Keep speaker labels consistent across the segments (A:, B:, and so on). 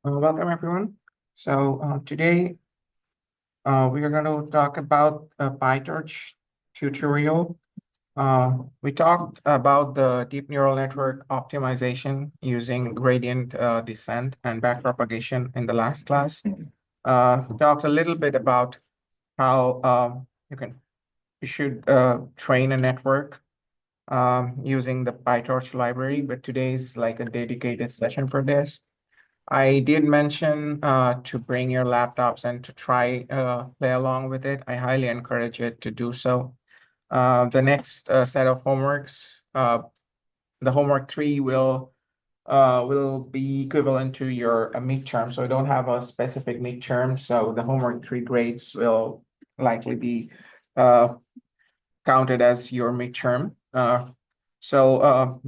A: Welcome everyone. Today we are going to talk about a PyTorch tutorial. We talked about the deep neural network optimization using gradient descent and backpropagation in the last class. We talked a little bit about how you should train a network using the PyTorch library, but today is like a dedicated session for this. I did mention to bring your laptops and to try play along with it. I highly encourage it to do so. The next set of homeworks, the homework 3 will be equivalent to your midterm. So I don't have a specific midterm. So the homework 3 grades will likely be uh, counted as your midterm.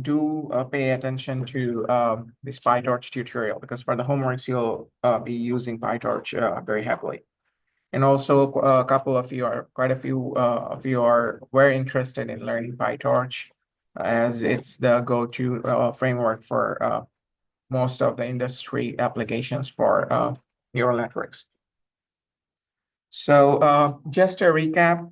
A: Do pay attention to this PyTorch tutorial because for the homeworks, you'll be using PyTorch very heavily. And also a couple of you are, quite a few of you are very interested in learning PyTorch as it's the go-to framework for most of the industry applications for neural networks. Just to recap,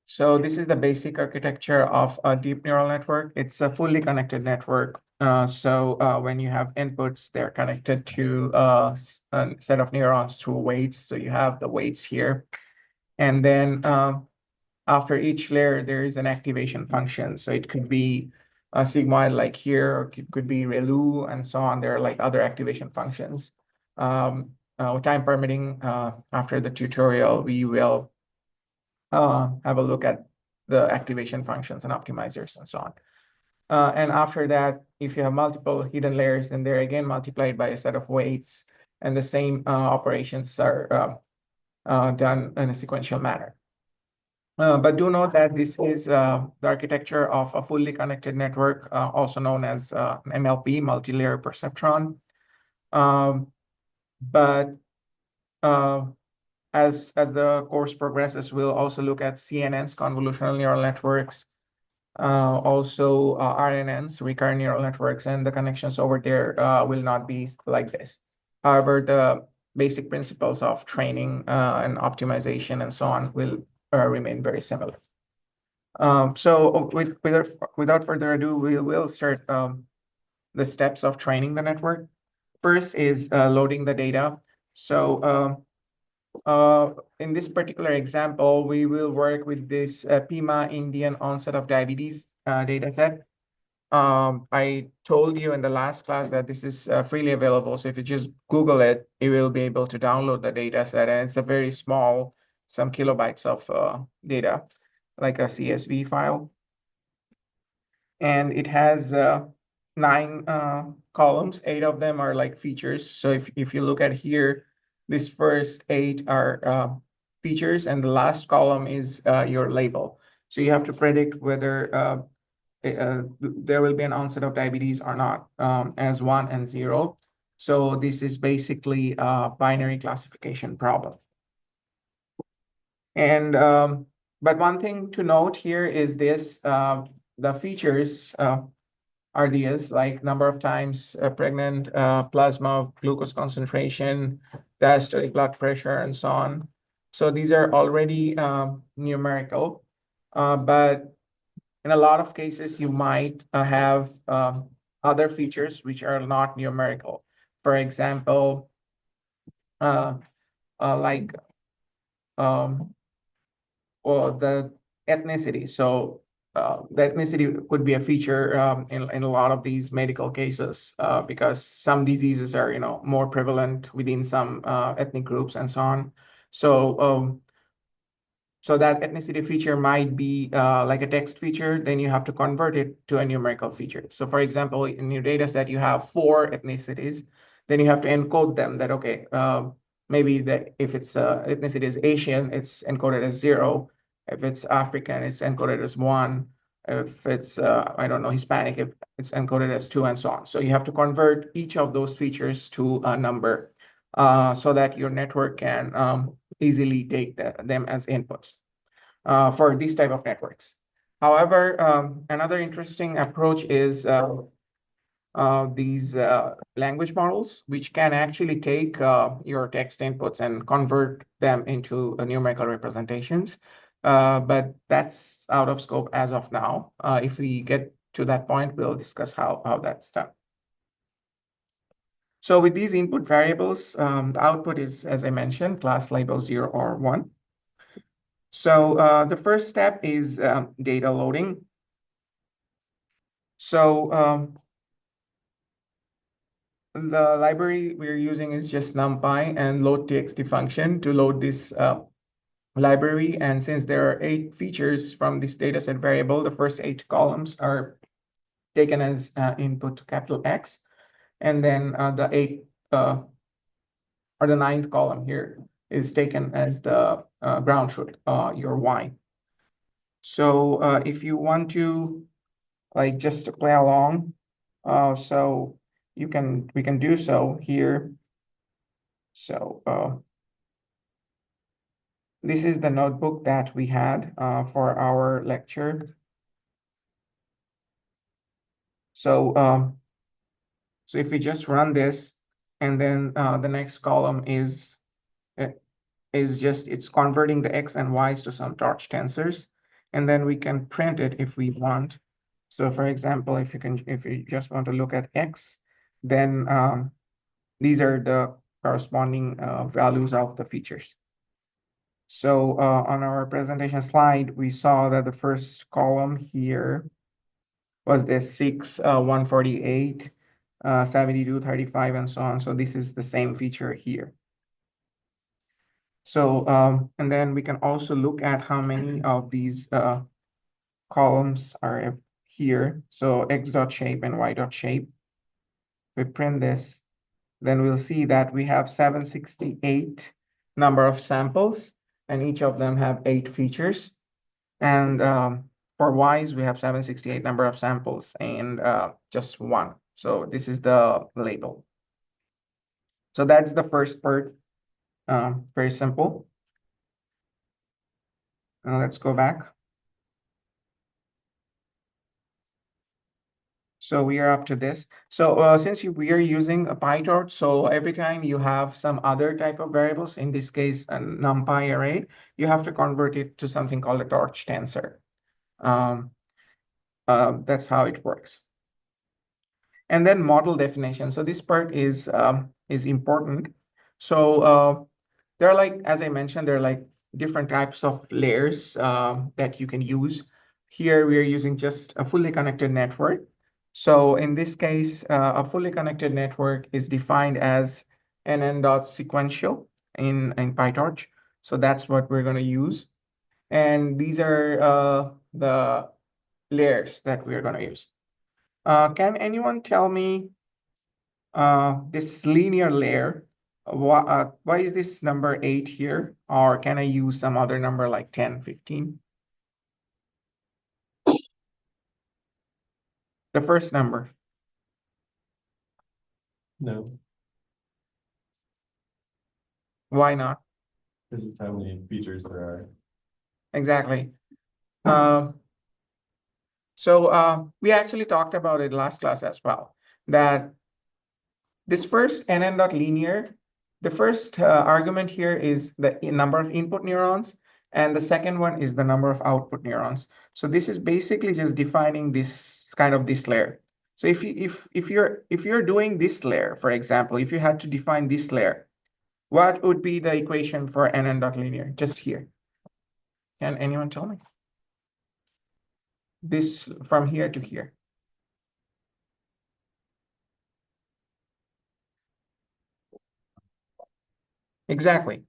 A: so this is the basic architecture of a deep neural network. It's a fully connected network. When you have inputs, they're connected to a set of neurons through weights. So you have the weights here. And then after each layer, there is an activation function. So it could be a sigmoid like here, or it could be ReLU and so on. There are like other activation functions. Time permitting, after the tutorial, we will have a look at the activation functions and optimizers and so on. And after that, if you have multiple hidden layers, then they're again multiplied by a set of weights, and the same operations are done in a sequential manner. But do note that this is the architecture of a fully connected network, also known as MLP, multi-layer perceptron. But as the course progresses, we'll also look at CNNs, convolutional neural networks, also RNNs, recurrent neural networks, and the connections over there will not be like this. However, the basic principles of training and optimization and so on will remain very similar. Without further ado, we will start the steps of training the network. First is loading the data. In this particular example, we will work with this PIMA Indian onset of diabetes data set. I told you in the last class that this is freely available. So if you just Google it, you will be able to download the data set. And it's a very small, some kilobytes of data, like a CSV file. And it has 9 columns. 8 of them are like features. So if you look at here, these first 8 are features, and the last column is your label. So you have to predict whether there will be an onset of diabetes or not, as 1 and 0. So this is basically a binary classification problem. And but one thing to note here is this: the features are these, like number of times pregnant, plasma glucose concentration, diastolic blood pressure, and so on. So these are already numerical, but in a lot of cases, you might have other features which are not numerical. For example, like or the ethnicity. So the ethnicity could be a feature in a lot of these medical cases because some diseases are more prevalent within some ethnic groups and so on. So that ethnicity feature might be like a text feature, then you have to convert it to a numerical feature. So for example, in your data set, you have 4 ethnicities, then you have to encode them that, okay, maybe that if it's ethnicity is Asian, it's encoded as 0. If it's African, it's encoded as 1. If it's, I don't know, Hispanic, if it's encoded as 2 and so on. So you have to convert each of those features to a number so that your network can easily take them as inputs for these type of networks. However, another interesting approach is these language models, which can actually take your text inputs and convert them into numerical representations. But that's out of scope as of now. If we get to that point, we'll discuss how that's done. So with these input variables, the output is, as I mentioned, class label 0 or 1. So the first step is data loading. So the library we're using is just NumPy and load_txt function to load this library. And since there are 8 features from this dataset variable, the first 8 columns are taken as input to capital X. And then the 8th or the 9th column here is taken as the ground truth, your Y. So if you want to like just to play along, so we can do so here. So this is the notebook that we had for our lecture. So so if we just run this, and then the next column is just it's converting the x and y's to some torch tensors, and then we can print it if we want. So for example, if you just want to look at x, then these are the corresponding values of the features. So on our presentation slide, we saw that the first column here was the 6, 148, 72, 35, and so on. So this is the same feature here. So and then we can also look at how many of these columns are here. So x.shape and y.shape. We print this, then we'll see that we have 768 number of samples, and each of them have 8 features. And for Y's, we have 768 number of samples and just 1. So this is the label. So that's the first part, very simple. Now let's go back. So we are up to this. So since we are using a PyTorch, so every time you have some other type of variables, in this case, a NumPy array, you have to convert it to something called a torch tensor. That's how it works. And then model definition. So this part is important. So there are, like, as I mentioned, there are like different types of layers that you can use. Here we are using just a fully connected network. So in this case, a fully connected network is defined as nn.sequential in PyTorch. So that's what we're going to use. And these are the layers that we're going to use. Can anyone tell me this linear layer, why is this number 8 here? Or can I use some other number like 10, 15? The first number.
B: No,
A: Why not?
B: this is how many features there are.
A: Exactly. So we actually talked about it last class as well, that this first nn.linear, the first argument here is the number of input neurons, and the second one is the number of output neurons. So this is basically just defining this kind of this layer. So if you're doing this layer, for example, if you had to define this layer, what would be the equation for nn.linear? Just here. Can anyone tell me? This from here to here. Exactly.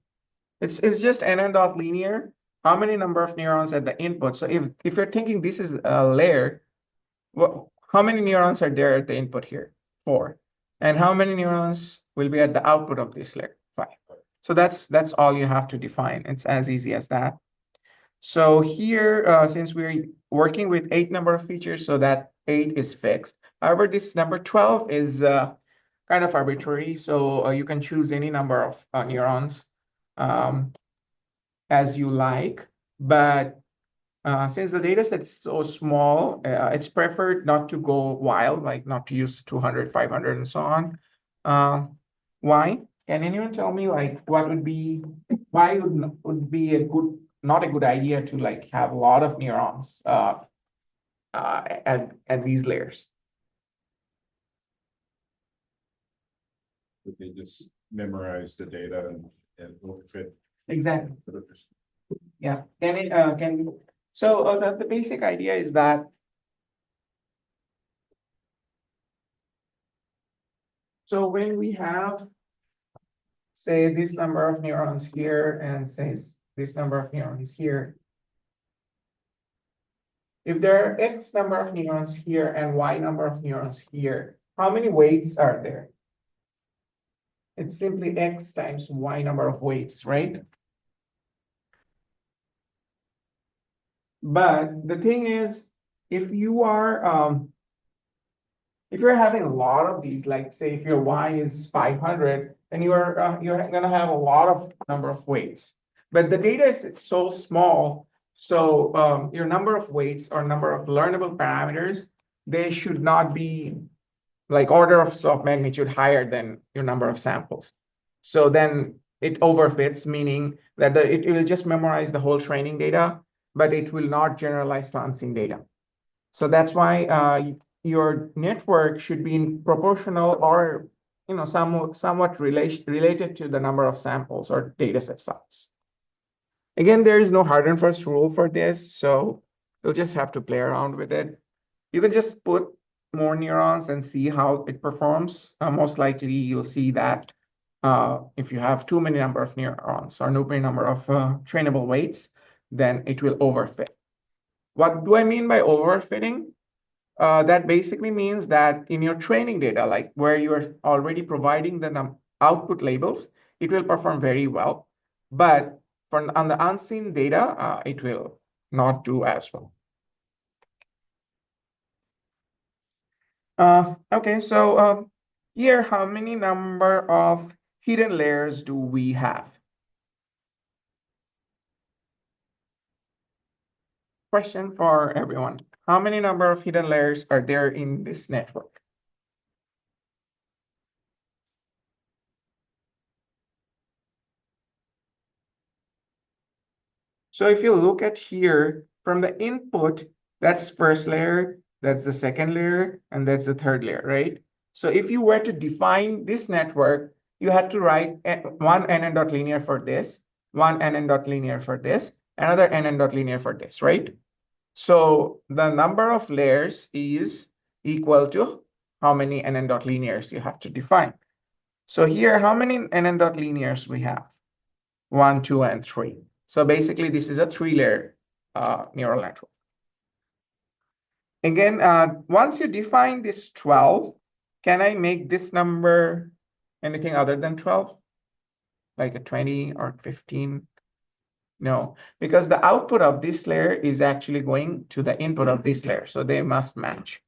A: It's just nn.linear. How many number of neurons at the input? So if you're thinking this is a layer, how many neurons are there at the input here? 4. And how many neurons will be at the output of this layer? 5. So that's all you have to define. It's as easy as that. So here, since we're working with 8 number of features, so that 8 is fixed. However, this number 12 is kind of arbitrary. So you can choose any number of neurons as you like, but Since the data set is so small, it's preferred not to go wild, like not to use 200, 500, and so on. Why? Can anyone tell me like why would be a not a good idea to like have a lot of neurons at these layers?
B: They just memorize the data and will fit.
A: Exactly. Yeah. So the basic idea is that so when we have, say, this number of neurons here and say this number of neurons here, if there are X number of neurons here and Y number of neurons here, how many weights are there? It's simply X times Y number of weights, right? But the thing is, if you're having a lot of these, like say if your Y is 500, then you're gonna have a lot of number of weights. But the data is so small, so your number of weights or number of learnable parameters, they should not be like order of magnitude higher than your number of samples. So then it overfits, meaning that it will just memorize the whole training data, but it will not generalize to unseen data. So that's why your network should be in proportional or somewhat related to the number of samples or data set size. Again, there is no hard and fast rule for this, so you'll just have to play around with it. You can just put more neurons and see how it performs. Most likely, you'll see that if you have too many number of neurons or no many number of trainable weights, then it will overfit. What do I mean by overfitting? That basically means that in your training data, like where you're already providing the output labels, it will perform very well. But on the unseen data, it will not do as well. Okay, so here, how many number of hidden layers do we have? Question for everyone. How many number of hidden layers are there in this network? So if you look at here, from the input, that's first layer, that's the second layer, and that's the third layer, right? So if you were to define this network, you had to write one nn.linear for this, one nn.linear for this, another nn.linear for this, right? So the number of layers is equal to how many nn.linears you have to define. So here, how many nn.linears we have? 1, 2, and 3. So basically, this is a 3-layer neural network. Again, once you define this 12, can I make this number anything other than 12? Like a 20 or 15? No, because the output of this layer is actually going to the input of this layer. So they must match.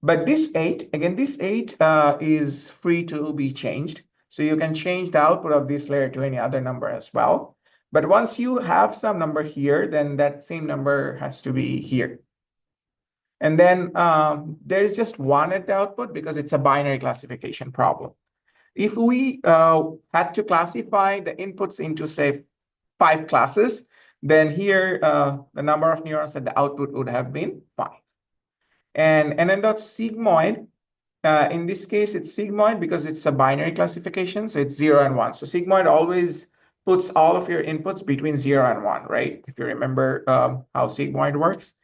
A: But this 8, again, this 8 is free to be changed. So you can change the output of this layer to any other number as well. But once you have some number here, then that same number has to be here. And then there is just 1 at the output because it's a binary classification problem. If we had to classify the inputs into, say, 5 classes, then here the number of neurons at the output would have been 5. And nn.sigmoid, in this case, it's sigmoid because it's a binary classification, so it's 0 and 1. So sigmoid always puts all of your inputs between 0 and 1, right? If you remember how sigmoid works.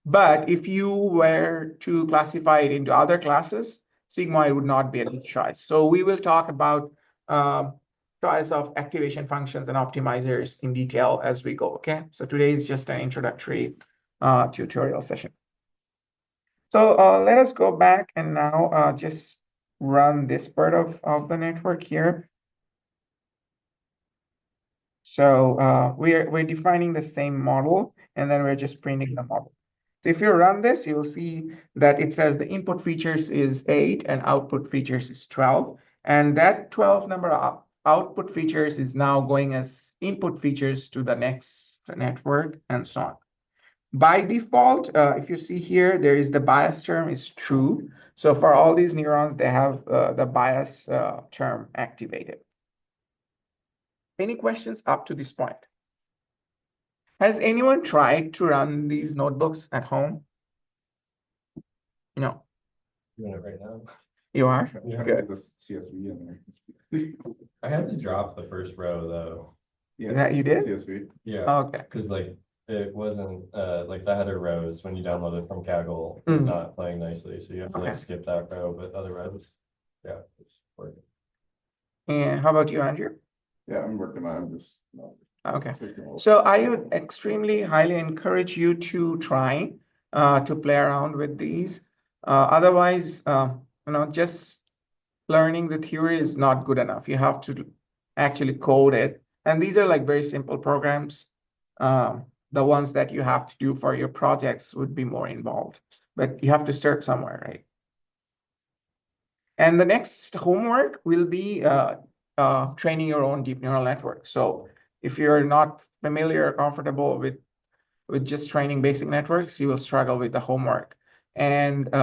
A: But if you were to classify it into other classes, sigmoid would not be a good choice. So we will talk about choice of activation functions and optimizers in detail as we go, okay? So today is just an introductory tutorial session. So let us go back and now just run this part of the network here. So we're defining the same model, and then we're just printing the model. So if you run this, you'll see that it says the input features is 8 and output features is 12. And that 12 number of output features is now going as input features to the next network and so on. By default, if you see here, there is the bias term is true. So for all these neurons, they have the bias term activated. Any questions up to this point? Has anyone tried to run these notebooks at home? No.
C: Doing it right now.
A: You are?
B: Yeah,
A: Good.
B: the CSV in there.
C: I had to drop the first row though.
B: Yeah,
A: That you did?
B: CSV.
C: Yeah,
A: Okay.
C: because like it wasn't like the header rows when you download it from Kaggle
A: Mhm.
C: is not playing nicely, so you have to like
A: Okay.
C: skip that row, but other rows, yeah, it's working.
A: And how about you, Andrew?
B: Yeah, I'm working on it. I'm just.
A: Okay.
B: taking a look.
A: So I would extremely highly encourage you to try to play around with these. Otherwise, just learning the theory is not good enough. You have to actually code it. And these are like very simple programs. The ones that you have to do for your projects would be more involved, but you have to start somewhere, right? And the next homework will be training your own deep neural network. So if you're not familiar or comfortable with just training basic networks, you will struggle with the homework. And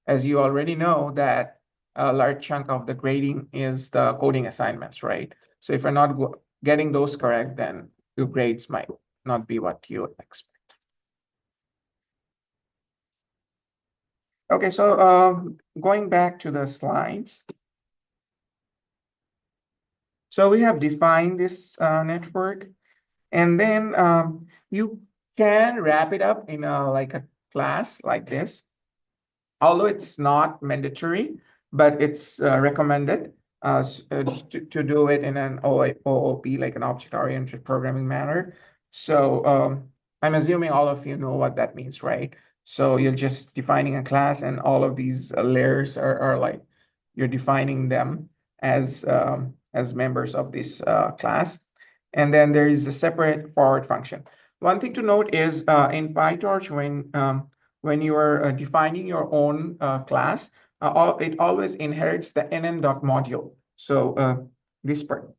A: as you already know, that a large chunk of the grading is the coding assignments, right? So if you're not getting those correct, then your grades might not be what you would expect. Okay, so going back to the slides. So we have defined this network, and then you can wrap it up in like a class like this. Although it's not mandatory, but it's recommended to do it in an OOP, like an object-oriented programming manner. So I'm assuming all of you know what that means, right? So you're just defining a class, and all of these layers are like you're defining them as members of this class. And then there is a separate forward function. One thing to note is in PyTorch, when you are defining your own class, it always inherits the nn.Module. So this part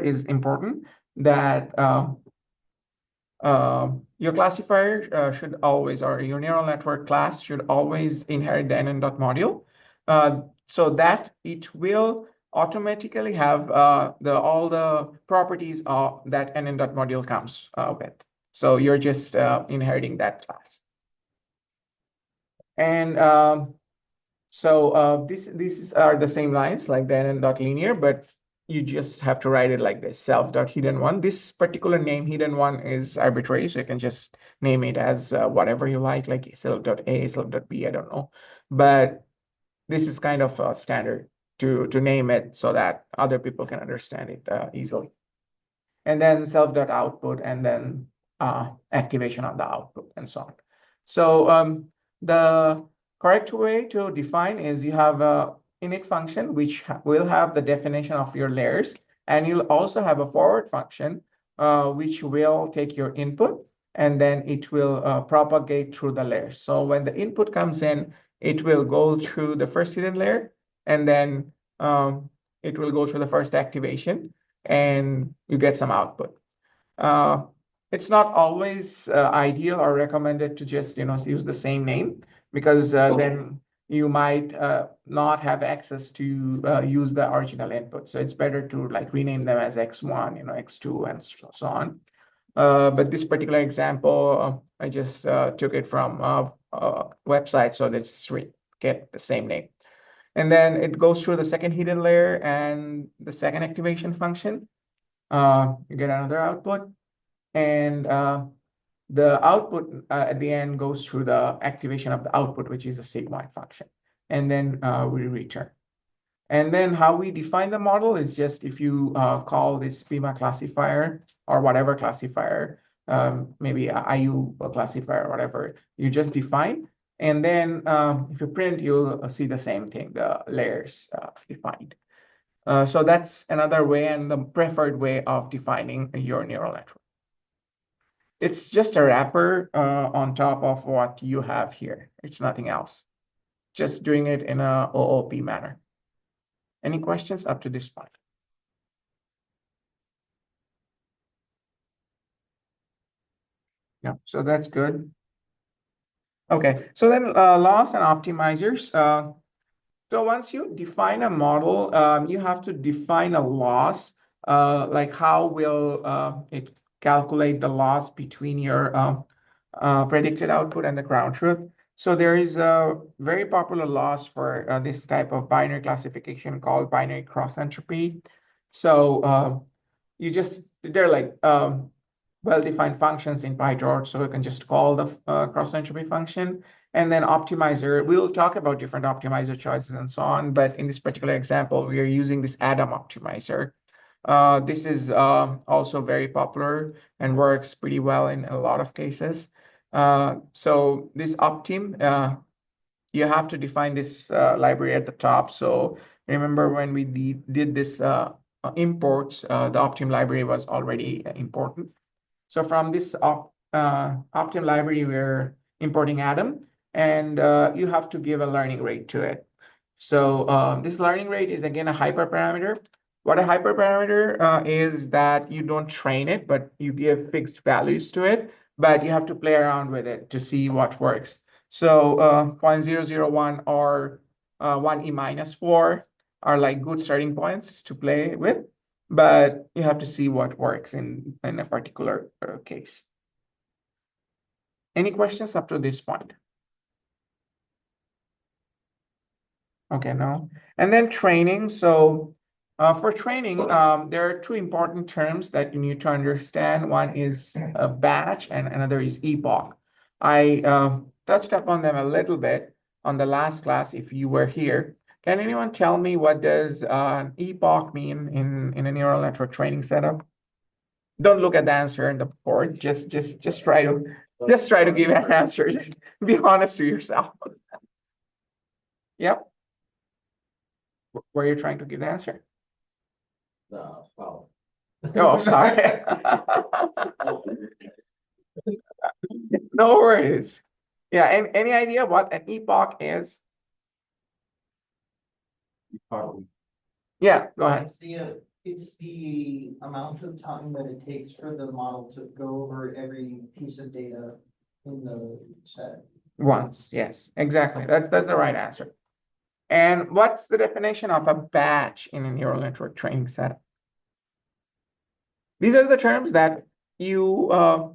A: is important, that your classifier should always, or your neural network class should always inherit the nn.Module, so that it will automatically have all the properties of that nn.Module comes with. So you're just inheriting that class. And so these are the same lines like the nn.Linear, but you just have to write it like this, self.hidden1. This particular name hidden1 is arbitrary, so you can just name it as whatever you like self.a, self.b, I don't know. But this is kind of standard to name it so that other people can understand it easily. And then self.output, and then activation on the output, and so on. So the correct way to define is you have a init function, which will have the definition of your layers, and you'll also have a forward function, which will take your input, and then it will propagate through the layers. So when the input comes in, it will go through the first hidden layer, and then it will go through the first activation, and you get some output. It's not always ideal or recommended to just use the same name, because then you might not have access to use the original input. So it's better to like rename them as X1, X2, and so on. But this particular example, I just took it from a website, so let's get the same name. And then it goes through the second hidden layer and the second activation function. You get another output, and the output at the end goes through the activation of the output, which is a sigmoid function. And then we return. And then how we define the model is just if you call this schema classifier or whatever classifier, maybe a IU classifier or whatever, you just define. And then if you print, you'll see the same thing, the layers defined. So that's another way and the preferred way of defining your neural network. It's just a wrapper on top of what you have here. It's nothing else. Just doing it in a OOP manner. Any questions up to this point? Yeah, so that's good. Okay, so then loss and optimizers. So once you define a model, you have to define a loss, like how will it calculate the loss between your predicted output and the ground truth. So there is a very popular loss for this type of binary classification called binary cross entropy. So they're like well-defined functions in PyTorch, so you can just call the cross entropy function. And then optimizer, we'll talk about different optimizer choices and so on, but in this particular example, we are using this Atom optimizer. This is also very popular and works pretty well in a lot of cases. So this optim, you have to define this library at the top. So remember when we did this imports, the optim library was already important. So from this optim library, we're importing Atom, and you have to give a learning rate to it. So this learning rate is again a hyperparameter. What a hyperparameter is that you don't train it, but you give fixed values to it, but you have to play around with it to see what works. So 0.001 or 1e minus 4 are like good starting points to play with, but you have to see what works in a particular case. Any questions up to this point? Okay, no. And then training. So for training, there are two important terms that you need to understand. One is a batch and another is epoch. I touched upon them a little bit on the last class if you were here. Can anyone tell me what does an epoch mean in a neural network training setup? Don't look at the answer in the board. Just try to give an answer. Just be honest to yourself. Yep. Were you trying to give the answer?
D: Well.
A: Oh, sorry. No worries. Yeah, and any idea what an epoch is? Yeah, go ahead.
D: It's the amount of time that it takes for the model to go over every piece of data in the set.
A: Once, yes, exactly. That's the right answer. And what's the definition of a batch in a neural network training setup? These are the terms that you'll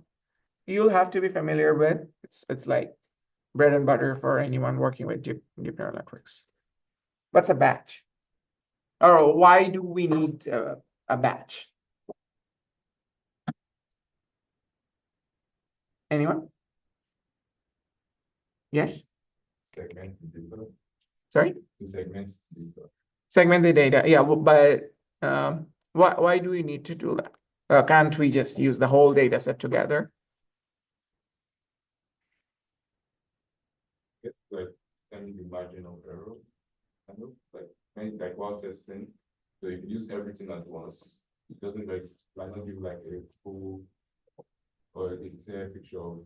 A: have to be familiar with. It's like bread and butter for anyone working with deep neural networks. What's a batch? Or why do we need a batch? Anyone? Yes?
B: Segment the data.
A: Sorry?
B: To segment the data.
A: Segment the data. Yeah, but why do we need to do that? Can't we just use the whole data set together?
B: It's like any marginal error. Kind of like while testing. So if you use everything at once, it doesn't might not give like a full or a clear picture of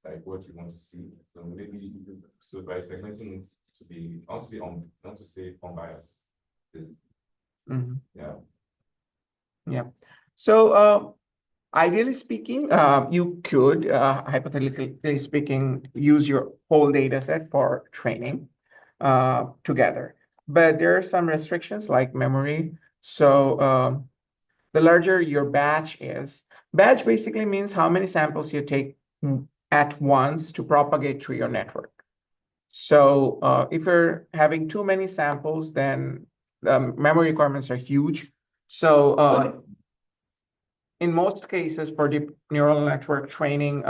B: like what you want to see. So maybe so by segmenting it to be not to say unbiased. Yeah.
A: Yeah. So ideally speaking, you could hypothetically speaking use your whole data set for training together, but there are some restrictions like memory. So the larger your batch is, batch basically means how many samples you take at once to propagate through your network. So if you're having too many samples, then the memory requirements are huge. So in most cases for deep neural network training,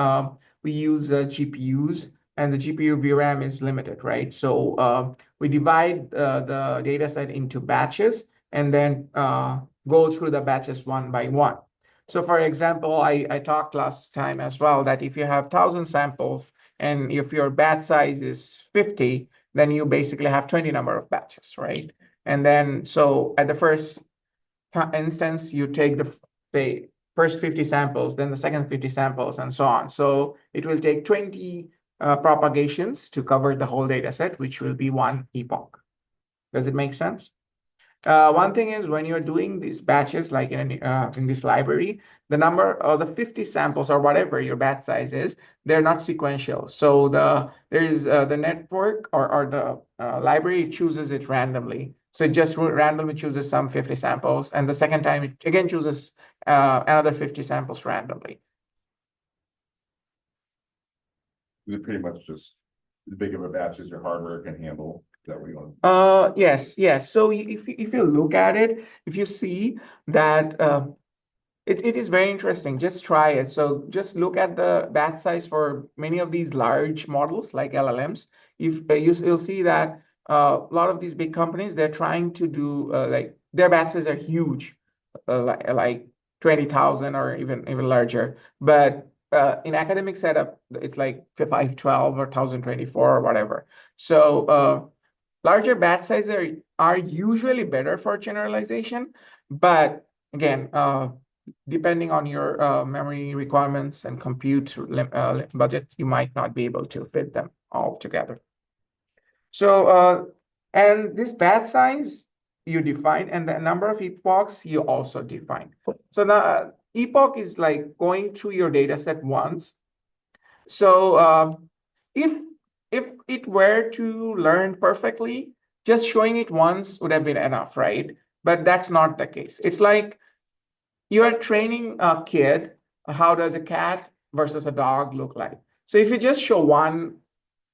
A: we use GPUs, and the GPU VRAM is limited, right? So we divide the data set into batches and then go through the batches one by one. So for example, I talked last time as well that if you have 1,000 samples and if your batch size is 50, then you basically have 20 number of batches, right? And then so at the first instance, you take the first 50 samples, then the second 50 samples, and so on. So it will take 20 propagations to cover the whole data set, which will be one epoch. Does it make sense? One thing is when you're doing these batches, like in this library, the number of the 50 samples or whatever your batch size is, they're not sequential. So the network or the library chooses it randomly. So it just randomly chooses some 50 samples, and the second time it again chooses another 50 samples randomly.
E: Is it pretty much just as big of a batch as your hardware can handle? Is that what you want?
A: Yes. So if you look at it, if you see that it is very interesting. Just try it. So just look at the batch size for many of these large models like LLMs. You'll see that a lot of these big companies, they're trying to do like their batch sizes are huge, like 20,000 or even larger. But in academic setup, it's like 512 or 1024 or whatever. So larger batch sizes are usually better for generalization, but again, depending on your memory requirements and compute budget, you might not be able to fit them all together. So, and this batch size you define, and the number of epochs you also define. So the epoch is like going through your data set once. So if it were to learn perfectly, just showing it once would have been enough, right? But that's not the case. It's like you are training a kid, how does a cat versus a dog look like? So if you just show one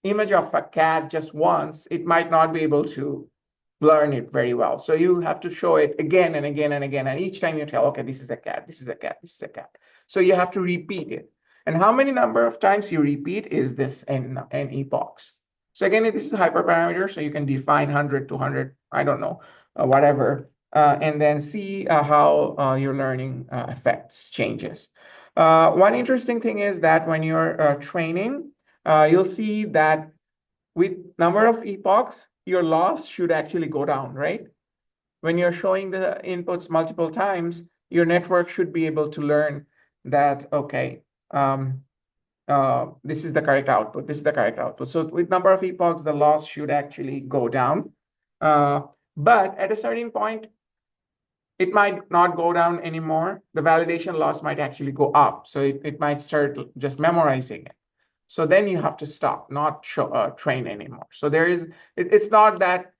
A: image of a cat just once, it might not be able to learn it very well. So you have to show it again and again and again. And each time you tell, okay, this is a cat, this is a cat, this is a cat. So you have to repeat it. And how many number of times you repeat is this n epochs. So again, this is a hyperparameter, so you can define 100, 200, I don't know, whatever, and then see how your learning affects changes. One interesting thing is that when you're training, you'll see that with number of epochs, your loss should actually go down, right? When you're showing the inputs multiple times, your network should be able to learn that, okay, this is the correct output, this is the correct output. So with number of epochs, the loss should actually go down. But at a certain point, it might not go down anymore. The validation loss might actually go up. So it might start just memorizing it. So then you have to stop, not train anymore. So it's not that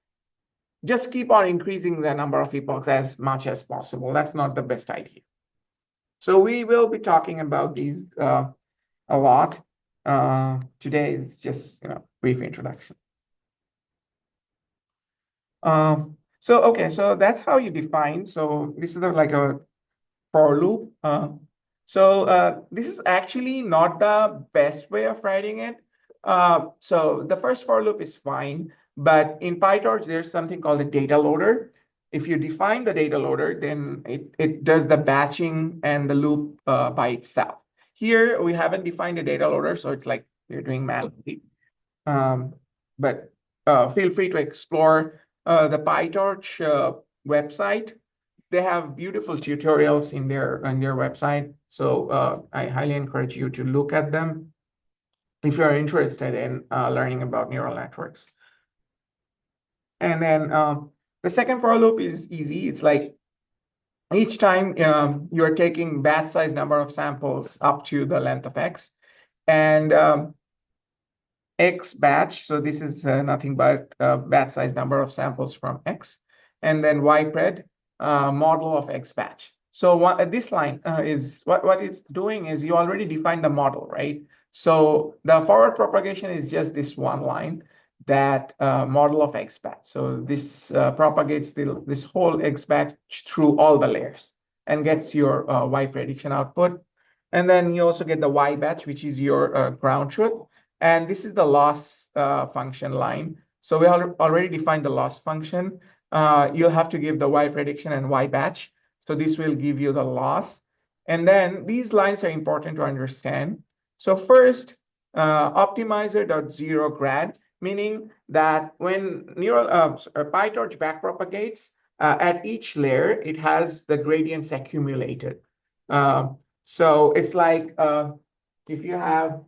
A: just keep on increasing the number of epochs as much as possible. That's not the best idea. So we will be talking about these a lot. Today is just brief introduction. So that's how you define. So this is like a for loop. So this is actually not the best way of writing it. So the first for loop is fine, but in PyTorch, there's something called a data loader. If you define the data loader, then it does the batching and the loop by itself. Here, we haven't defined a data loader, so it's like we're doing manually. But feel free to explore the PyTorch website. They have beautiful tutorials in their website. So I highly encourage you to look at them if you're interested in learning about neural networks. And then the second for loop is easy. It's like each time you're taking batch size number of samples up to the length of x, and x batch. So this is nothing but batch size number of samples from x, and then ypred model of x batch. So this line is what it's doing is you already defined the model, right? So the forward propagation is just this one line, that model of x batch. So this propagates this whole x batch through all the layers and gets your y prediction output. And then you also get the y batch, which is your ground truth. And this is the loss function line. So we already defined the loss function. You'll have to give the y prediction and y batch. So this will give you the loss. And then these lines are important to understand. So first, optimizer.0 grad, meaning that when PyTorch backpropagates, at each layer, it has the gradients accumulated. So it's like if you have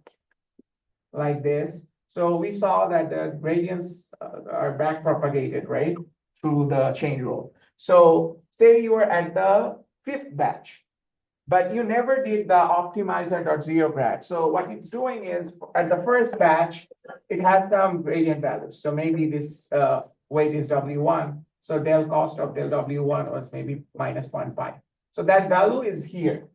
A: like this. So we saw that the gradients are backpropagated, right, through the chain rule. So say you were at the 5th batch, but you never did the optimizer.zeroGrad. So what it's doing is at the first batch, it has some gradient values. So maybe this weight is W1. So del cost of del W1 was maybe minus 0.5. So that value is here.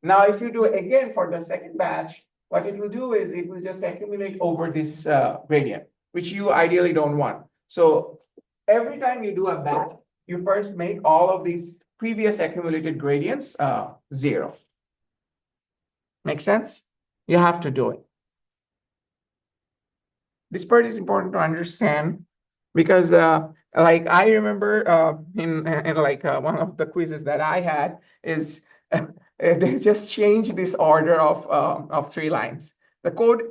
A: Now, if you do it again for the second batch, what it will do is it will just accumulate over this gradient, which you ideally don't want. So every time you do a batch, you first make all of these previous accumulated gradients 0. Make sense? You have to do it. This part is important to understand because like I remember in like one of the quizzes that I had is they just changed this order of 3 lines. The code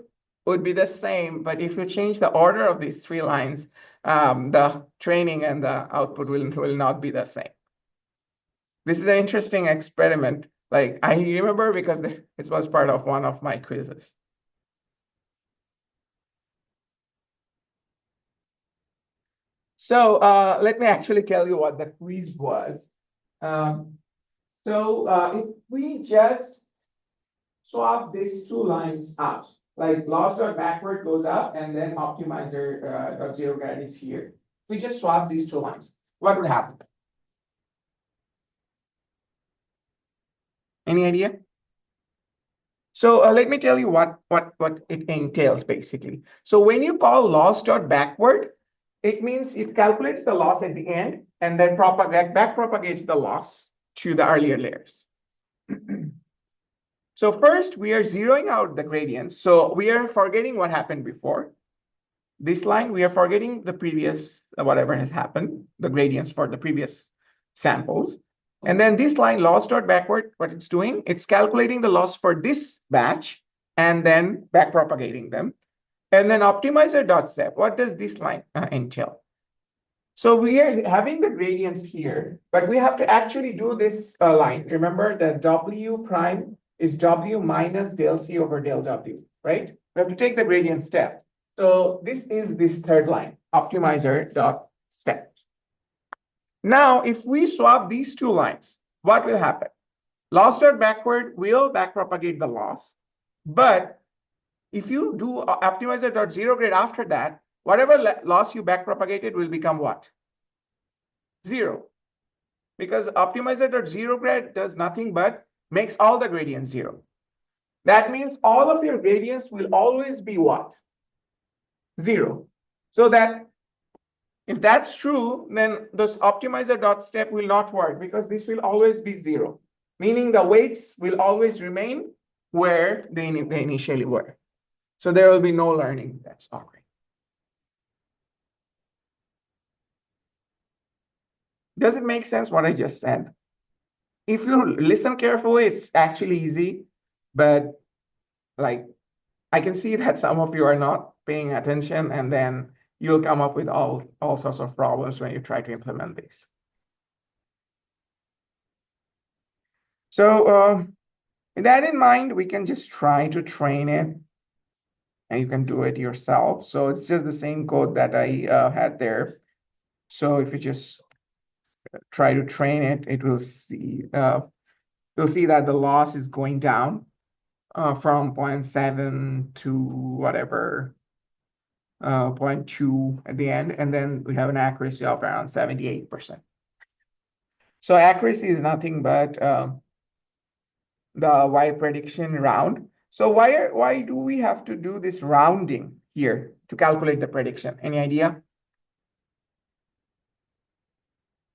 A: would be the same, but if you change the order of these 3 lines, the training and the output will not be the same. This is an interesting experiment. Like I remember because it was part of one of my quizzes. So let me actually tell you what the quiz was. If we just swap these 2 lines out, like loss.backward goes up and then optimizer.zeroGrad is here. We just swap these 2 lines. What would happen? Any idea? So let me tell you what it entails basically. So when you call loss.backward, it means it calculates the loss at the end and then back propagates the loss to the earlier layers. So first we are zeroing out the gradients. So we are forgetting what happened before. This line, we are forgetting the previous, whatever has happened, the gradients for the previous samples. And then this line, loss.backward, what it's doing, it's calculating the loss for this batch and then back propagating them. And then optimizer.step, what does this line entail? So we are having the gradients here, but we have to actually do this line. Remember that W prime is W minus del C over del W, right? We have to take the gradient step. So this is this third line, optimizer.step. Now, if we swap these 2 lines, what will happen? Loss.backward will backpropagate the loss, but if you do optimizer.zeroGrad after that, whatever loss you backpropagated will become what? 0. Because optimizer.zeroGrad does nothing but makes all the gradients 0. That means all of your gradients will always be what? 0. So that if that's true, then this optimizer.step will not work because this will always be 0, meaning the weights will always remain where they initially were. So there will be no learning. That's all right. Does it make sense what I just said? If you listen carefully, it's actually easy, but like I can see that some of you are not paying attention, and then you'll come up with all sorts of problems when you try to implement this. So with that in mind, we can just try to train it, and you can do it yourself. So it's just the same code that I had there. So if you just try to train it, it will see you'll see that the loss is going down from 0.7 to whatever 0.2 at the end, and then we have an accuracy of around 78%. So accuracy is nothing but the Y prediction round. So why do we have to do this rounding here to calculate the prediction? Any idea?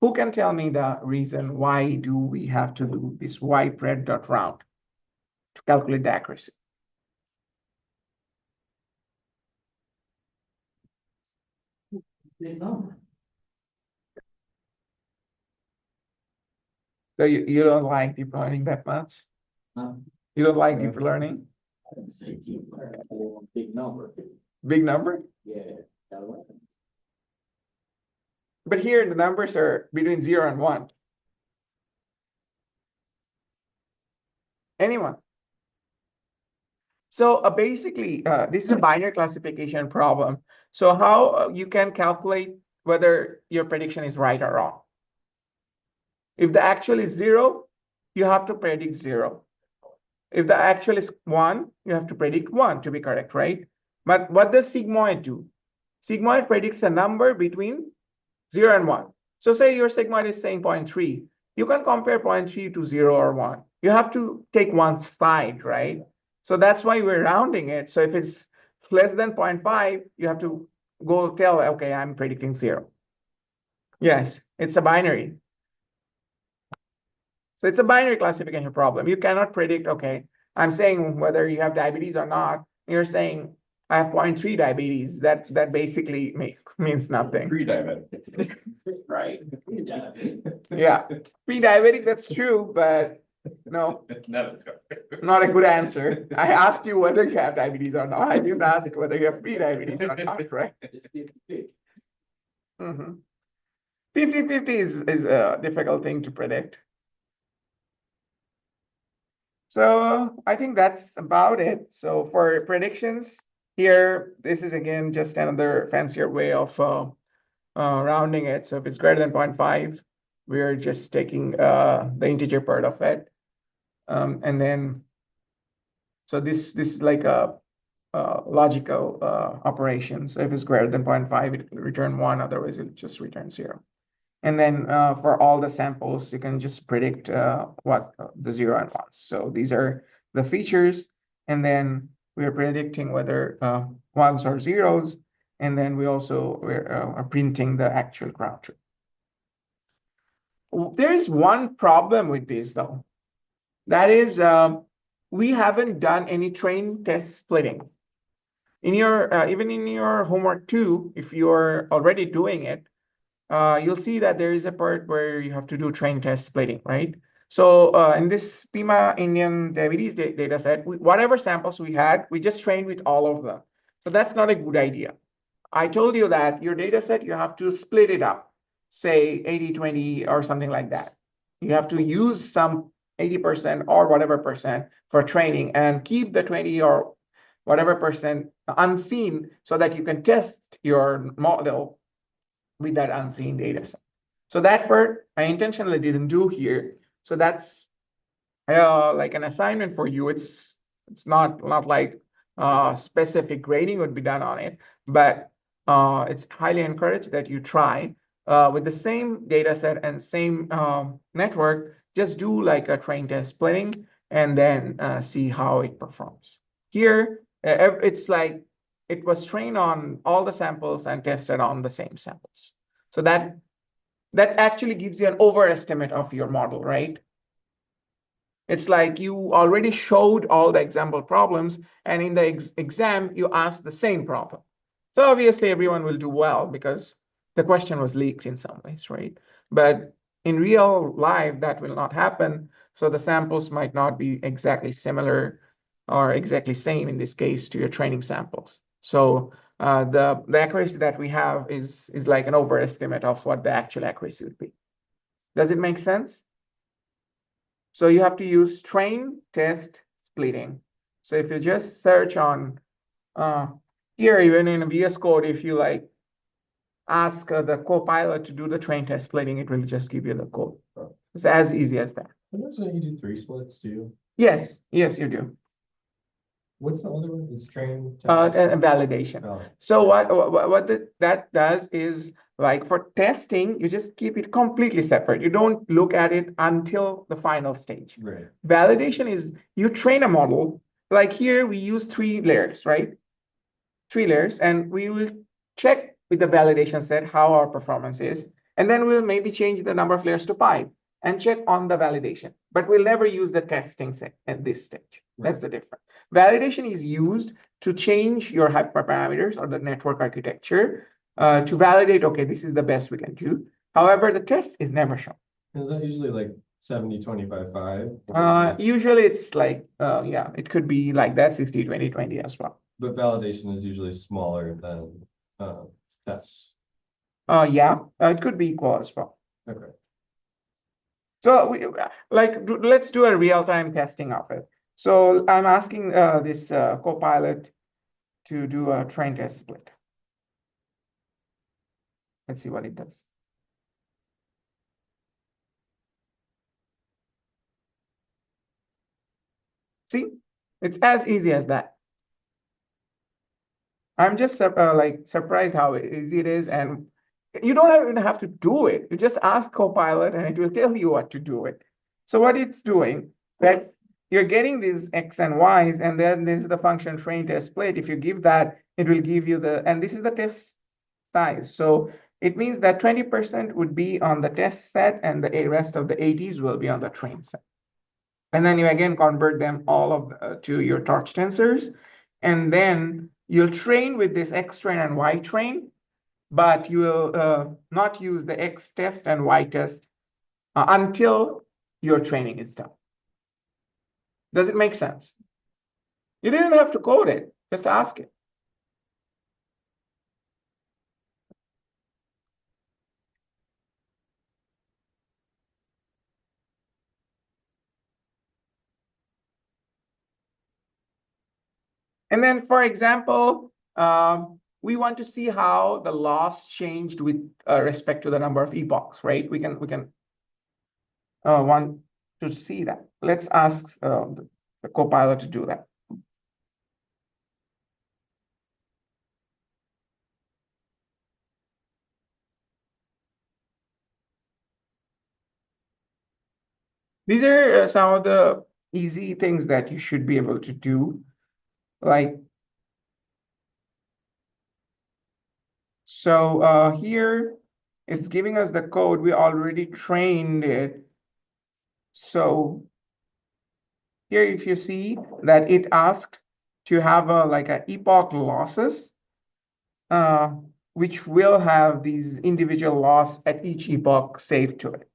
A: Who can tell me the reason why do we have to do this ypred.round to calculate the accuracy?
D: Big number.
A: So you don't like deep learning that much? You don't like deep learning?
D: I didn't say deep learning, I want big number.
A: Big number?
D: Yeah.
A: But here the numbers are between 0 and 1. Anyone? So basically, this is a binary classification problem. So how you can calculate whether your prediction is right or wrong? If the actual is 0, you have to predict 0. If the actual is 1, you have to predict 1 to be correct, right? But what does sigmoid do? Sigmoid predicts a number between 0 and 1. So say your sigmoid is saying 0.3. You can compare 0.3 to 0 or 1. You have to take one side, right? So that's why we're rounding it. So if it's less than 0.5, you have to go tell, okay, I'm predicting 0. Yes, it's a binary. So it's a binary classification problem. You cannot predict, okay, I'm saying whether you have diabetes or not. You're saying I have 0.3 diabetes. That basically means nothing.
E: Pre-diabetic.
A: Right. Yeah. Pre-diabetic, that's true, but no, not a good answer. I asked you whether you have diabetes or not. I didn't ask whether you have pre-diabetes or not, right? 50-50 is a difficult thing to predict. So I think that's about it. So for predictions here, this is again just another fancier way of rounding it. So if it's greater than 0.5, we're just taking the integer part of it. And then, so this is like a logical operation. So if it's greater than 0.5, it will return 1, otherwise it just returns 0. And then for all the samples, you can just predict what the 0 and 1s. So these are the features. And then we're predicting whether 1s or 0s. And then we also are printing the actual ground truth. There is one problem with this, though. That is, we haven't done any train test splitting. In your even in your homework 2, if you're already doing it, you'll see that there is a part where you have to do train test splitting, right? So in this PIMA Indian diabetes data set, whatever samples we had, we just trained with all of them. So that's not a good idea. I told you that your data set, you have to split it up, say 80-20 or something like that. You have to use some 80% or whatever percent for training and keep the 20 or whatever percent unseen so that you can test your model with that unseen data set. So that part I intentionally didn't do here. So that's like an assignment for you. It's not like specific grading would be done on it, but it's highly encouraged that you try with the same data set and same network, just do like a train test splitting and then see how it performs. Here, it's like it was trained on all the samples and tested on the same samples. So that actually gives you an overestimate of your model, right? It's like you already showed all the example problems, and in the exam, you asked the same problem. So obviously, everyone will do well because the question was leaked in some ways, right? But in real life, that will not happen. So the samples might not be exactly similar or exactly same in this case to your training samples. So the accuracy that we have is like an overestimate of what the actual accuracy would be. Does it make sense? So you have to use train test splitting. So if you just search on here, even in a VS Code, if you like ask the Copilot to do the train test splitting, it will just give you the code. It's as easy as that.
C: Sometimes when you do 3 splits too.
A: Yes, you do.
C: What's the other one? It's train.
A: And validation.
C: Oh.
A: So what that does is, like for testing, you just keep it completely separate. You don't look at it until the final stage.
C: Right.
A: Validation is you train a model. Like here, we use 3 layers, right? 3 layers, and we will check with the validation set how our performance is. And then we'll maybe change the number of layers to 5 and check on the validation. But we'll never use the testing set at this stage.
C: Right.
A: That's the difference. Validation is used to change your hyperparameters or the network architecture to validate, okay, this is the best we can do. However, the test is never shown.
C: Is that usually like 70-25-5?
A: Usually it's like, yeah, it could be like that, 60-20-20 as well.
C: But validation is usually smaller than tests.
A: Yeah, it could be equal as well.
C: Okay.
A: So let's do a real-time testing of it. So I'm asking this Copilot to do a train test split. Let's see what it does. It's as easy as that. I'm just like surprised how easy it is, and you don't even have to do it. You just ask Copilot, and it will tell you what to do it. So what it's doing, that you're getting these x and y's, and then this is the function train test split. If you give that, it will give you the, and this is the test size. So it means that 20% would be on the test set, and the rest of the 80s will be on the train set. And then you again convert them all of to your torch tensors, and then you'll train with this X train and Y train, but you will not use the X test and Y test until your training is done. Does it make sense? You didn't have to code it, just ask it. And then, for example, we want to see how the loss changed with respect to the number of epochs, right? We can want to see that. Let's ask the Copilot to do that. These are some of the easy things that you should be able to do. Like, so here it's giving us the code. We already trained it. So here, if you see that it asked to have like an epoch losses, which will have these individual loss at each epoch saved to it.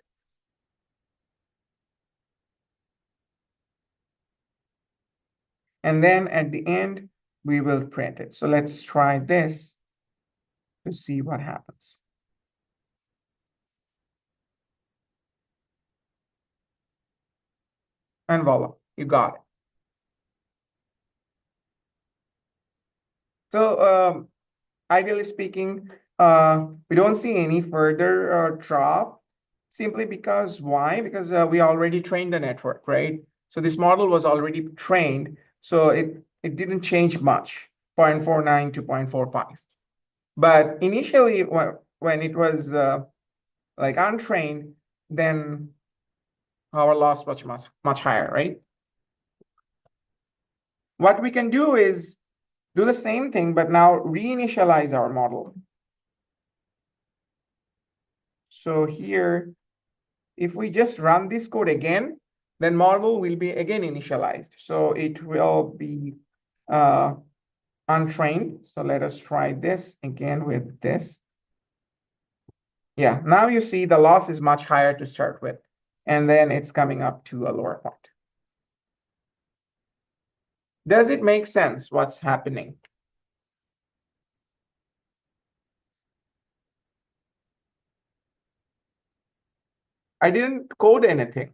A: And then at the end, we will print it. So let's try this to see what happens. And voila, you got it. So ideally speaking, we don't see any further drop, simply because why? Because we already trained the network, right? So this model was already trained, so it didn't change much, 0.49 to 0.45. But initially, when it was like untrained, then our loss was much higher, right? What we can do is do the same thing, but now reinitialize our model. So here, if we just run this code again, then model will be again initialized. So it will be untrained. So let us try this again with this. Yeah, now you see the loss is much higher to start with, and then it's coming up to a lower point. Does it make sense what's happening? I didn't code anything.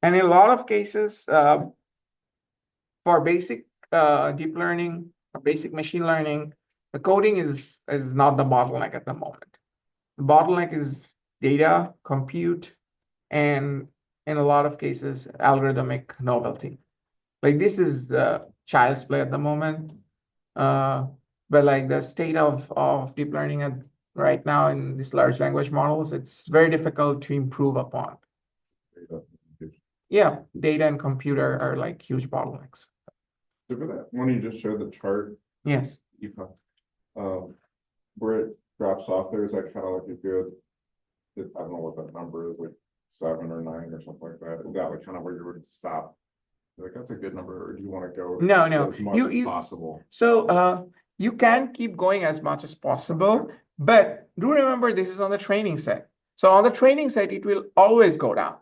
A: And in a lot of cases, for basic deep learning, basic machine learning, the coding is not the bottleneck at the moment. The bottleneck is data, compute, and in a lot of cases, algorithmic novelty. Like this is the child's play at the moment. But like the state of deep learning right now in these large language models, it's very difficult to improve upon. Yeah, data and computer are like huge bottlenecks.
E: So for that one, you just showed the chart,
A: Yes.
E: Where it drops off there, is that kind of like a good, I don't know what that number is, like 7 or 9 or something like that. Is that like kind of where you would stop? Like, that's a good number, or do you want to go?
A: No,
E: as much as possible?
A: So you can keep going as much as possible, but do remember this is on the training set. So on the training set, it will always go down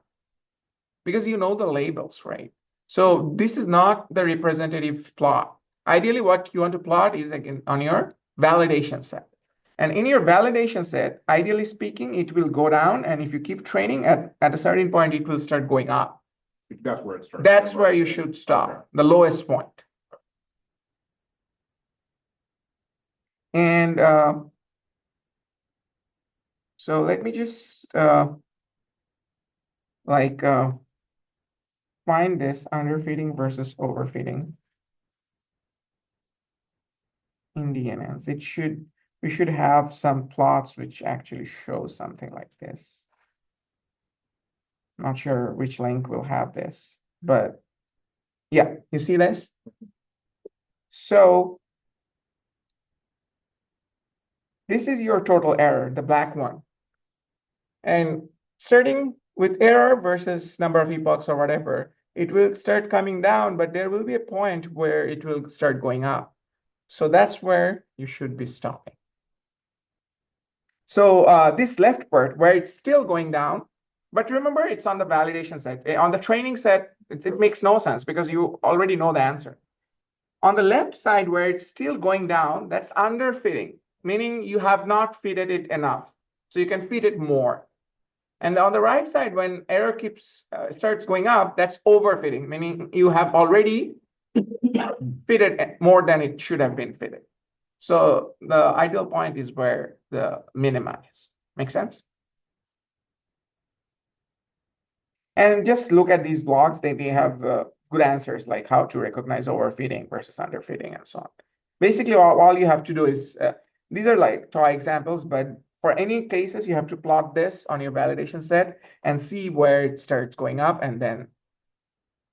A: because you know the labels, right? So this is not the representative plot. Ideally, what you want to plot is again on your validation set. And in your validation set, ideally speaking, it will go down. And if you keep training at a certain point, it will start going up.
E: That's where it starts.
A: That's where you should stop,
E: Okay.
A: the lowest point. And so let me just find this underfitting versus overfitting in DNNs. We should have some plots which actually show something like this. Not sure which link will have this, but yeah, you see this? So this is your total error, the black one. And starting with error versus number of epochs or whatever, it will start coming down, but there will be a point where it will start going up. So that's where you should be stopping. So this left part where it's still going down, but remember it's on the validation set. On the training set, it makes no sense because you already know the answer. On the left side where it's still going down, that's underfitting, meaning you have not fitted it enough. So you can fit it more. And on the right side, when error starts going up, that's overfitting, meaning you have already fitted more than it should have been fitted. So the ideal point is where the minima is. Make sense? And just look at these blogs. They have good answers like how to recognize overfitting versus underfitting and so on. Basically, all you have to do is, these are like toy examples, but for any cases, you have to plot this on your validation set and see where it starts going up and then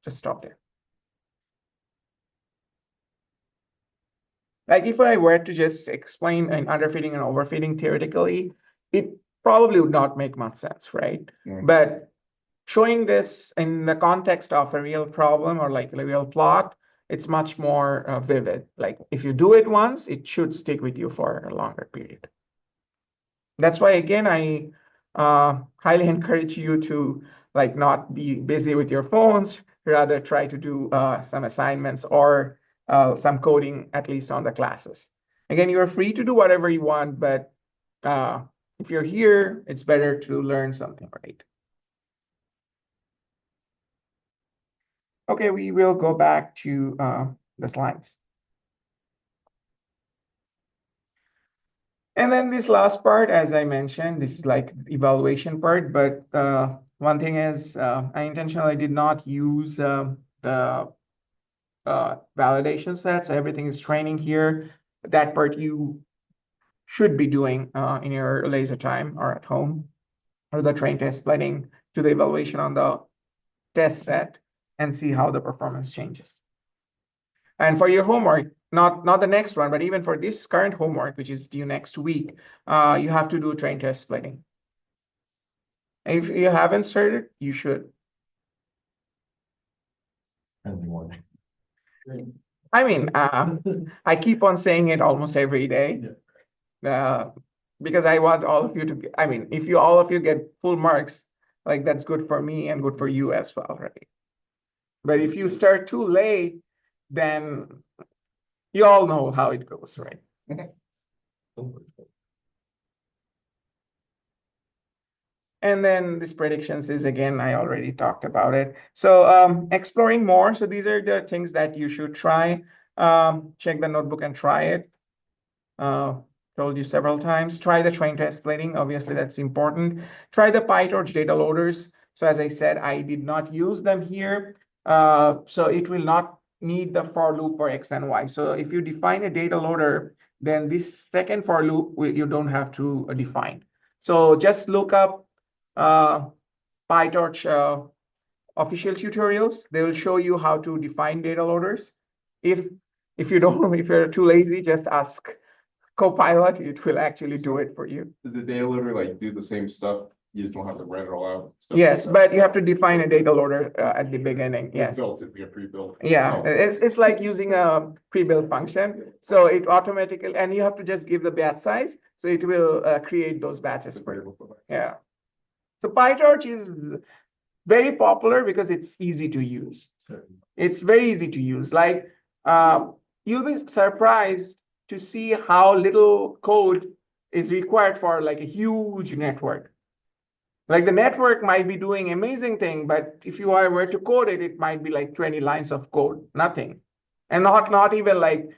A: just stop there. Like if I were to just explain an underfitting and overfitting theoretically, it probably would not make much sense, right? But showing this in the context of a real problem or like a real plot, it's much more vivid. Like if you do it once, it should stick with you for a longer period. That's why, again, I highly encourage you to like not be busy with your phones, rather try to do some assignments or some coding, at least on the classes. Again, you're free to do whatever you want, but if you're here, it's better to learn something, right? Okay, we will go back to the slides. And then this last part, as I mentioned, this is like the evaluation part, but one thing is I intentionally did not use the validation sets. Everything is training here. That part you should be doing in your laser time or at home, or the train test splitting to the evaluation on the test set and see how the performance changes. And for your homework, not the next one, but even for this current homework, which is due next week, you have to do train test splitting. If you haven't started, you should. I mean, I keep on saying it almost every day, because I want all of you to get, I mean, if all of you get full marks, like that's good for me and good for you as well, right? But if you start too late, then you all know how it goes, right? And then this predictions is, again, I already talked about it. So exploring more. So these are the things that you should try. Check the notebook and try it. Told you several times. Try the train test splitting. Obviously, that's important. Try the PyTorch data loaders. So as I said, I did not use them here. So it will not need the for loop for X and Y. So if you define a data loader, then this second for loop, you don't have to define. So just look up PyTorch official tutorials. They will show you how to define data loaders. If you don't, if you're too lazy, just ask Copilot. It will actually do it for you.
E: Does the data loader like do the same stuff? You just don't have to run it all out?
A: Yes, but you have to define a data loader at the beginning. Yes.
E: Built, it'd be a pre-built.
A: Yeah, it's like using a pre-built function. So it automatically, and you have to just give the batch size. So it will create those batches for you. Yeah. So PyTorch is very popular because it's easy to use. It's very easy to use. Like you'll be surprised to see how little code is required for like a huge network. Like the network might be doing amazing thing, but if you were to code it, it might be like 20 lines of code, nothing. And not even like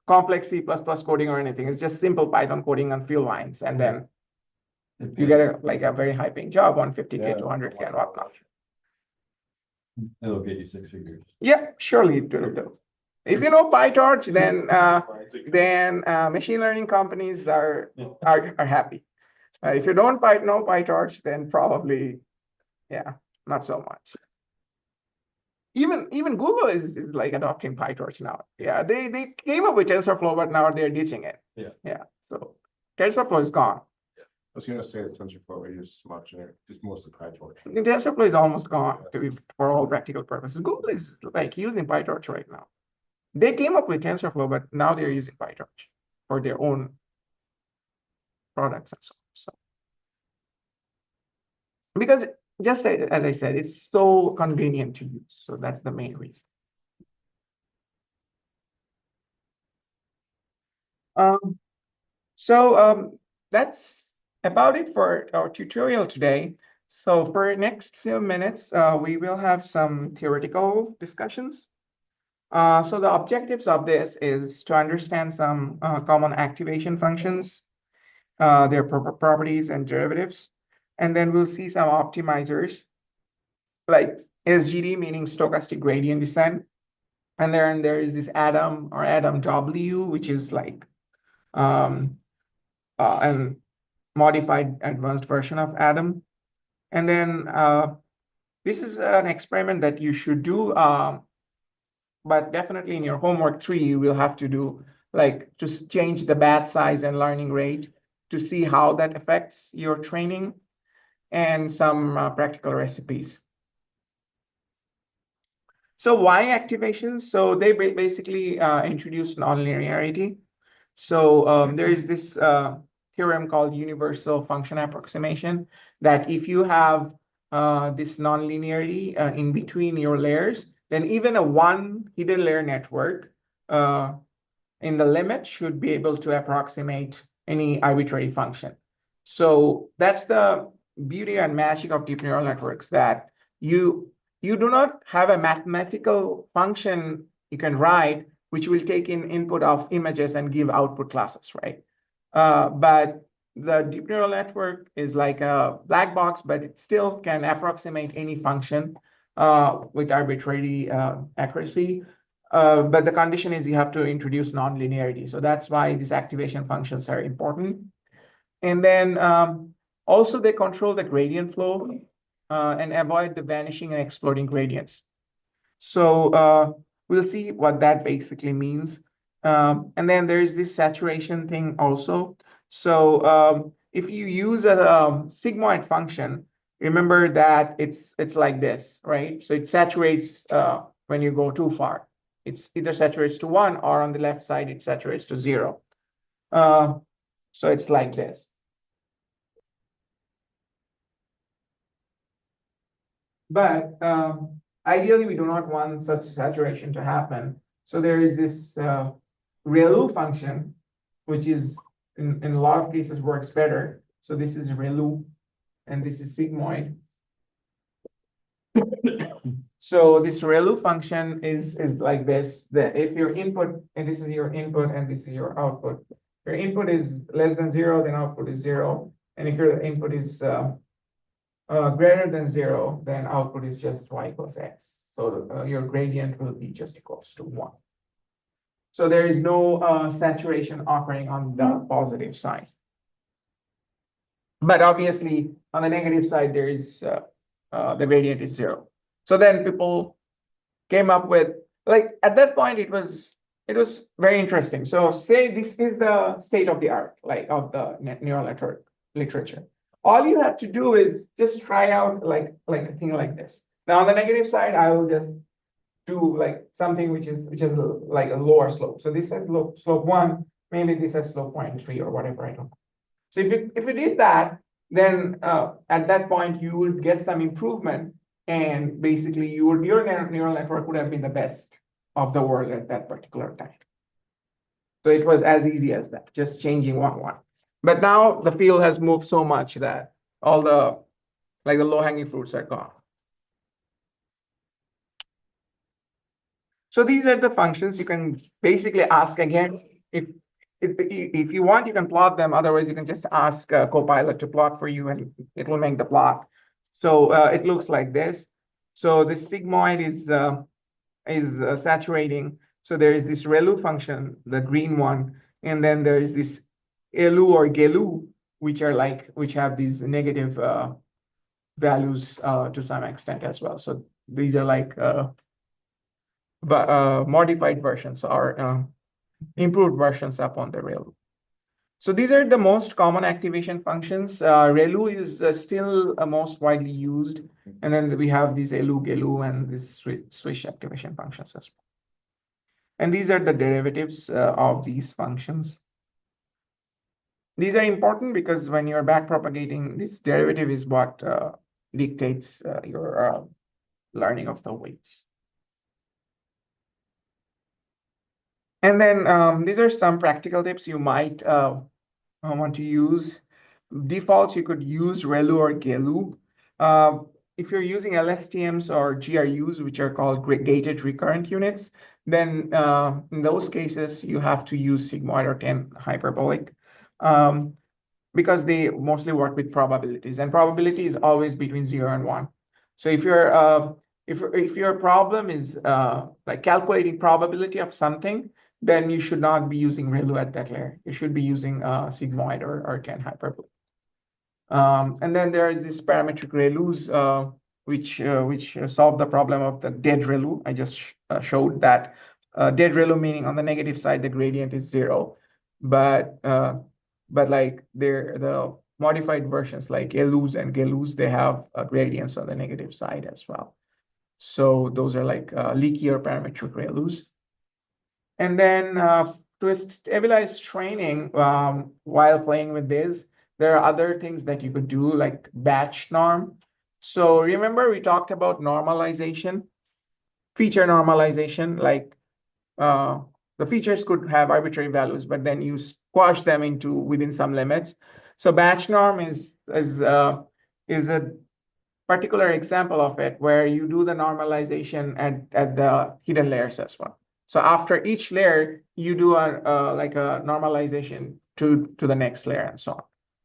A: complex C++ coding or anything. It's just simple Python coding on few lines. And then you get a very high paying job, 150K, 200K and whatnot.
C: It'll get you 6 figures.
A: Yeah, surely it will do. If you know PyTorch, then machine learning companies are happy. If you don't know PyTorch, then probably, yeah, not so much. Even Google is like adopting PyTorch now. Yeah, they came up with TensorFlow, but now they're ditching it.
C: Yeah.
A: So TensorFlow is gone.
E: I was gonna say the TensorFlow we use much, just mostly PyTorch.
A: The TensorFlow is almost gone for all practical purposes. Google is like using PyTorch right now. They came up with TensorFlow, but now they're using PyTorch for their own products and so on. So, because just as I said, it's so convenient to use. So that's the main reason. That's about it for our tutorial today. So for next few minutes, we will have some theoretical discussions. So the objectives of this is to understand some common activation functions, their properties and derivatives. And then we'll see some optimizers like SGD, meaning stochastic gradient descent. And then there is this Adam or Adam W, which is like a modified advanced version of Adam. And then this is an experiment that you should do, but definitely in your homework 3, you will have to do like to change the batch size and learning rate to see how that affects your training, and some practical recipes. So why activations? So they basically introduce nonlinearity. So there is this theorem called universal function approximation, that if you have this nonlinearity in between your layers, then even a one hidden layer network in the limit should be able to approximate any arbitrary function. So that's the beauty and magic of deep neural networks, that you do not have a mathematical function you can write which will take in input of images and give output classes, right? But the deep neural network is like a black box, but it still can approximate any function with arbitrary accuracy. But the condition is you have to introduce nonlinearity. So that's why these activation functions are important. And then also they control the gradient flow and avoid the vanishing and exploding gradients. So we'll see what that basically means. And then there's this saturation thing also. So if you use a sigmoid function, remember that it's like this, right? So it saturates when you go too far. It's either saturates to 1, or on the left side, it saturates to 0. So it's like this. But ideally, we do not want such saturation to happen. So there is this ReLU function, which is in a lot of cases works better. So this is ReLU, and this is sigmoid. So this ReLU function is like this, that if your input, and this is your input and this is your output, your input is less than 0, then output is 0. And if your input is greater than 0, then output is just y equals x. So your gradient will be just equals to 1. So there is no saturation occurring on the positive side. But obviously, on the negative side, there is the gradient is 0. So then people came up with, like, at that point, it was very interesting. So say this is the state of the art, like of the neural network literature. All you have to do is just try out like a thing like this. Now on the negative side, I will just do like something which is like a lower slope. So this has slope 1, maybe this has slope 0.3 or whatever, I don't know. So if you did that, then at that point you would get some improvement, and basically your neural network would have been the best of the world at that particular time. So it was as easy as that, just changing one. But now the field has moved so much that all the low-hanging fruits are gone. So these are the functions. You can basically ask again. If you want, you can plot them. Otherwise, you can just ask Copilot to plot for you, and it will make the plot. So it looks like this. So the sigmoid is saturating. So there is this ReLU function, the green one, and then there is this ELU or GELU, which have these negative values to some extent as well. So these are like modified versions or improved versions upon the ReLU. So these are the most common activation functions. ReLU is still most widely used. And then we have these ELU, GELU, and these swish activation functions as well. And these are the derivatives of these functions. These are important because when you're backpropagating, this derivative is what dictates your learning of the weights. And then these are some practical tips you might want to use. Defaults, you could use ReLU or GELU. If you're using LSTMs or GRUs, which are called gated recurrent units, then in those cases, you have to use sigmoid or 10 hyperbolic because they mostly work with probabilities, and probability is always between 0 and 1. So if your problem is like calculating probability of something, then you should not be using ReLU at that layer. You should be using sigmoid or 10 hyperbolic. And then there is this parametric ReLUs, which solve the problem of the dead ReLU. I just showed that dead ReLU, meaning on the negative side, the gradient is 0. But like the modified versions like ELUs and GELUs, they have gradients on the negative side as well. So those are like leakier parametric ReLUs. And then to stabilize training while playing with this, there are other things that you could do like batch norm. So remember we talked about normalization, feature normalization, like the features could have arbitrary values, but then you squash them into within some limits. So batch norm is a particular example of it where you do the normalization at the hidden layers as well. So after each layer, you do like a normalization to the next layer and so on.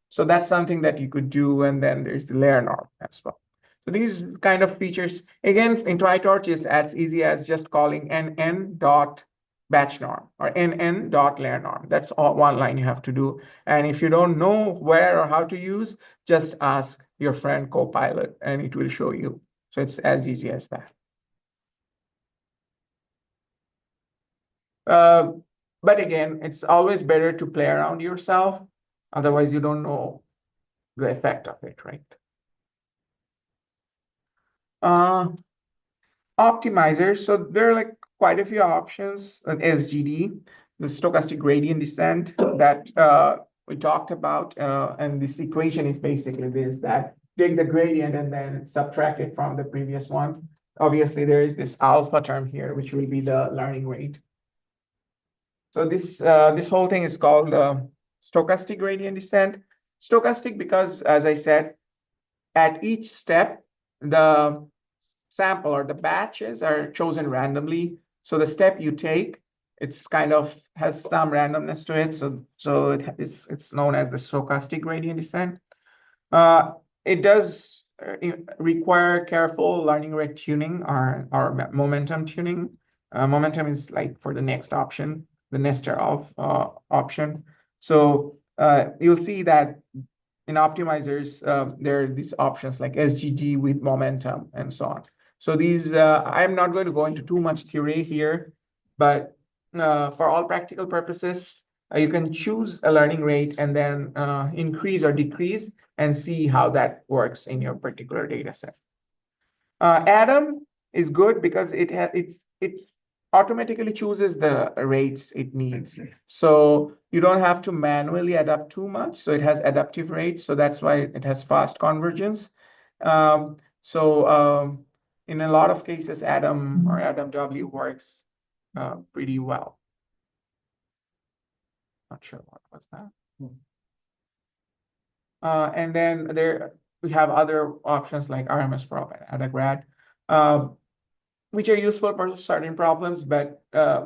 A: So that's something that you could do, and then there's the layer norm as well. So these kind of features, again, in PyTorch is as easy as just calling nn.batch norm or nn.layer norm. That's all one line you have to do. And if you don't know where or how to use, just ask your friend Copilot and it will show you. So it's as easy as that. But again, it's always better to play around yourself. Otherwise, you don't know the effect of it, right? Optimizers. So there are like quite a few options. An SGD, the stochastic gradient descent that we talked about. And this equation is basically this, that take the gradient and then subtract it from the previous one. Obviously, there is this alpha term here, which will be the learning rate. So this whole thing is called stochastic gradient descent. Stochastic because, as I said, at each step, the sample or the batches are chosen randomly. So the step you take, it's kind of has some randomness to it. So it's known as the stochastic gradient descent. It does require careful learning rate tuning or momentum tuning. Momentum is like for the next option, the nested of option. So you'll see that in optimizers, there are these options like SGG with momentum and so on. So these, I'm not going to go into too much theory here, but for all practical purposes, you can choose a learning rate and then increase or decrease and see how that works in your particular data set. Atom is good because it automatically chooses the rates it needs. So you don't have to manually adapt too much. So it has adaptive rates. So that's why it has fast convergence. In a lot of cases, Atom or Atom W works pretty well. Not sure what was that. And then we have other options like RMS Prop and AdaGrad, which are useful for certain problems, but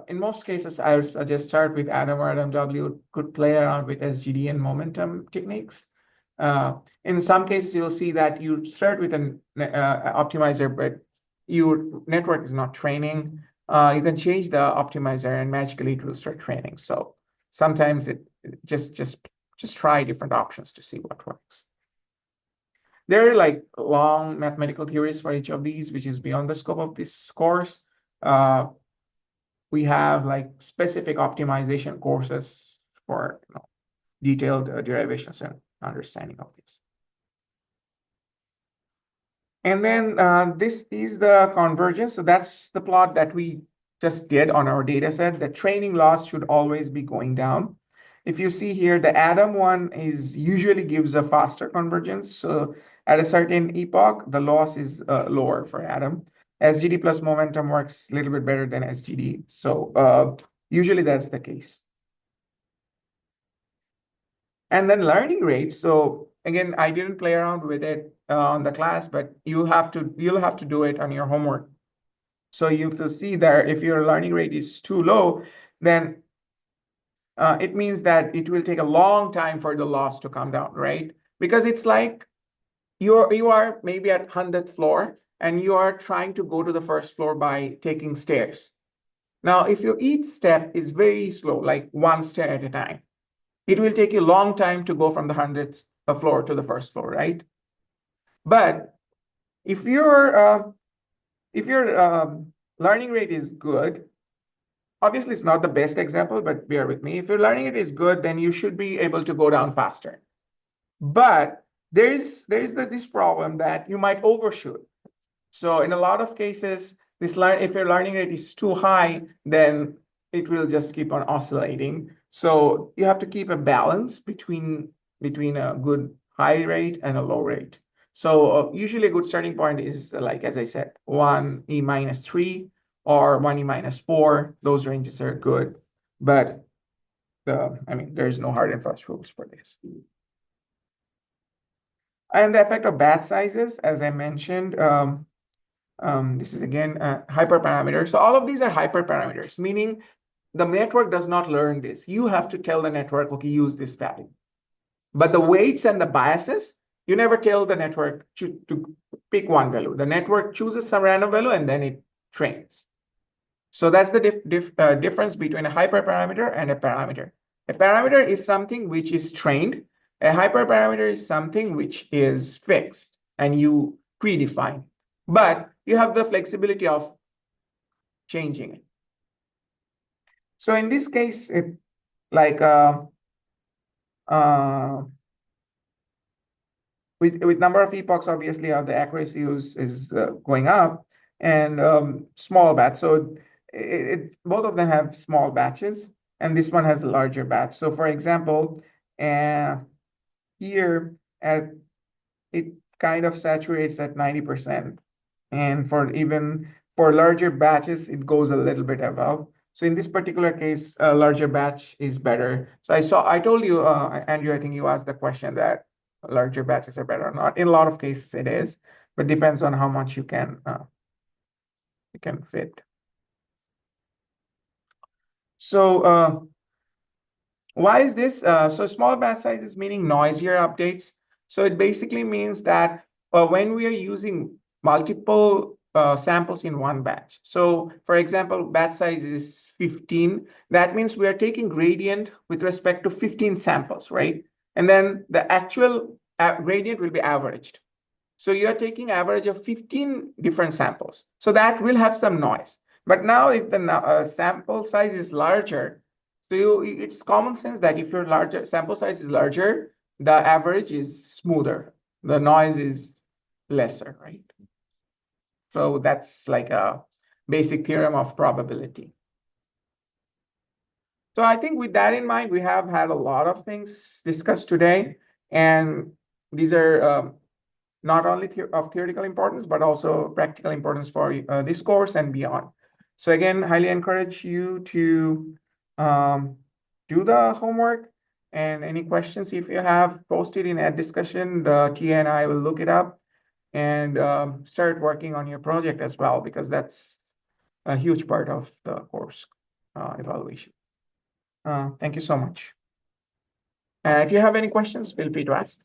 A: in most cases, I would suggest start with Atom or Atom W, could play around with SGD and momentum techniques. In some cases, you'll see that you start with an optimizer, but your network is not training, you can change the optimizer and magically it will start training. So sometimes it just try different options to see what works. There are like long mathematical theories for each of these, which is beyond the scope of this course. We have like specific optimization courses for detailed derivations and understanding of this. And then this is the convergence. So that's the plot that we just did on our data set. The training loss should always be going down. If you see here, the atom one is usually gives a faster convergence. So at a certain epoch, the loss is lower for atom. SGD plus momentum works a little bit better than SGD. So usually that's the case. And then learning rate. So again, I didn't play around with it on the class, but you'll have to do it on your homework. So you have to see there, if your learning rate is too low, then it means that it will take a long time for the loss to come down, right? Because it's like you are maybe at 100th floor and you are trying to go to the first floor by taking stairs. Now, if your each step is very slow, like one stair at a time, it will take you a long time to go from the 100th floor to the first floor, right? But if your learning rate is good, obviously it's not the best example, but bear with me. If your learning rate is good, then you should be able to go down faster. But there is this problem that you might overshoot. So in a lot of cases, if your learning rate is too high, then it will just keep on oscillating. So you have to keep a balance between a good high rate and a low rate. So usually a good starting point is like, as I said, 1e minus 3 or 1e minus 4. Those ranges are good, but there's no hard and fast rules for this. And the effect of batch sizes, as I mentioned, this is again hyperparameter. So all of these are hyperparameters, meaning the network does not learn this. You have to tell the network, okay, use this value. But the weights and the biases, you never tell the network to pick one value. The network chooses some random value and then it trains. So that's the difference between a hyperparameter and a parameter. A parameter is something which is trained. A hyperparameter is something which is fixed and you predefine. But you have the flexibility of changing it. So in this case, it like with number of epochs, obviously, the accuracy is going up, and small batch. So both of them have small batches, and this one has a larger batch. So for example, here it kind of saturates at 90%, and for larger batches, it goes a little bit above. So in this particular case, a larger batch is better. So I told you, Andrew, I think you asked the question that larger batches are better or not. In a lot of cases, it is, but depends on how much you can fit. So why is this? So small batch size is meaning noisier updates. So it basically means that when we are using multiple samples in one batch. So for example, batch size is 15. That means we are taking gradient with respect to 15 samples, right? And then the actual gradient will be averaged. So you are taking average of 15 different samples. So that will have some noise. But now if the sample size is larger, so it's common sense that if your sample size is larger, the average is smoother. The noise is lesser, right? So that's like a basic theorem of probability. So I think with that in mind, we have had a lot of things discussed today. And these are not only of theoretical importance, but also practical importance for this course and beyond. So again, highly encourage you to do the homework, and any questions, if you have, post it in a discussion. The TA and I will look it up and start working on your project as well, because that's a huge part of the course evaluation. Thank you so much. If you have any questions, feel free to ask.